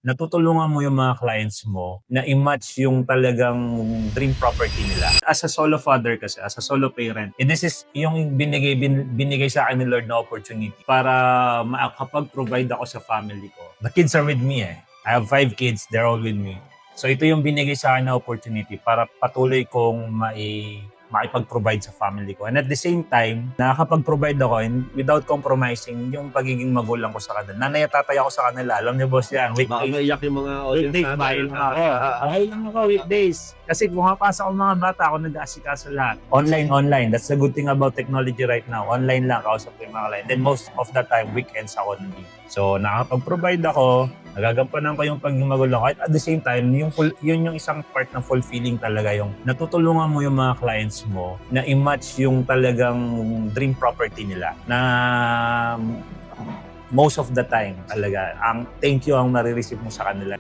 natutulungan mo yung mga clients mo na i-match yung talagang dream property nila. As a solo father kasi, as a solo parent, this is yung binigay sa akin ni Lord na opportunity para makapag-provide ako sa family ko. The kids are with me eh. I have 5 kids, they're all with me. So ito yung binigay sa akin na opportunity para patuloy kong makipag-provide sa family ko. And at the same time, nakakapag-provide ako without compromising yung pagiging magulang ko sa kanila. Nanay at tatay ako sa kanila. Alam niyo boss yan. Baka maiyak yung mga audience Weekdays, bahay lang ako. Bahay lang ako, weekdays. Kasi pumapasok ang mga bata, ako nag-aasikaso lahat. Online. That's the good thing about technology right now. Online lang, kausap ko yung mga client. Then most of the time, weekends ako nandito. So, nakakapag-provide ako, nagagampanan ko yung pagiging magulang ko. At the same time, yun yung isang part ng fulfilling talaga, yung natutulungan mo yung mga clients mo na i-match yung talagang dream property nila. Na most of the time talaga, ang thank you ang nare-receive mo sa kanila.